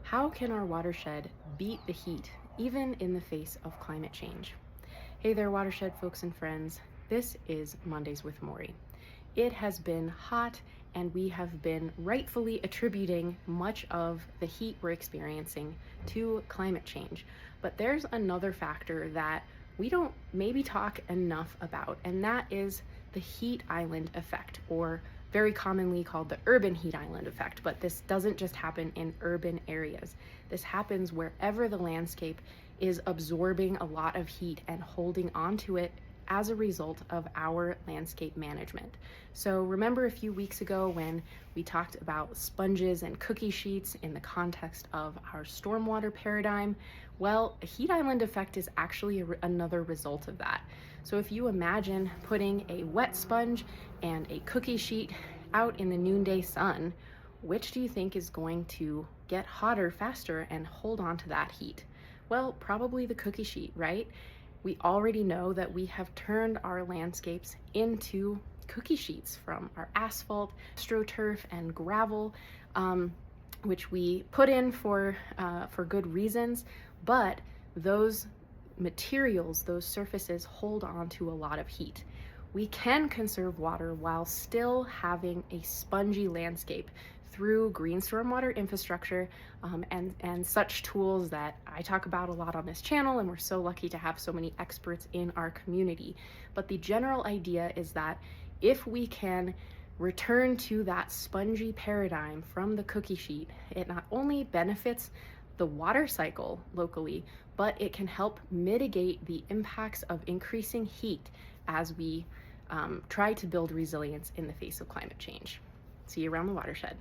How can our watershed beat the heat, even in the face of climate change? Hey there, watershed folks and friends. This is Mondays with Maury. It has been hot, and we have been rightfully attributing much of the heat we're experiencing to climate change. But there's another factor that we don't maybe talk enough about, and that is the heat island effect, or very commonly called the urban heat island effect. But this doesn't just happen in urban areas. This happens wherever the landscape is absorbing a lot of heat and holding onto it as a result of our landscape management. So remember a few weeks ago when we talked about sponges and cookie sheets in the context of our stormwater paradigm? Well, a heat island effect is actually another result of that. So if you imagine putting a wet sponge and a cookie sheet out in the noonday sun, which do you think is going to get hotter faster and hold on to that heat? Well, probably the cookie sheet, right? We already know that we have turned our landscapes into cookie sheets from our asphalt, astroturf, and gravel, which we put in for good reasons. But those materials, those surfaces, hold on to a lot of heat. We can conserve water while still having a spongy landscape through green stormwater infrastructure, and such tools that I talk about a lot on this channel, and we're so lucky to have so many experts in our community. But the general idea is that if we can return to that spongy paradigm from the cookie sheet, it not only benefits the water cycle locally, but it can help mitigate the impacts of increasing heat as we try to build resilience in the face of climate change. See you around the watershed.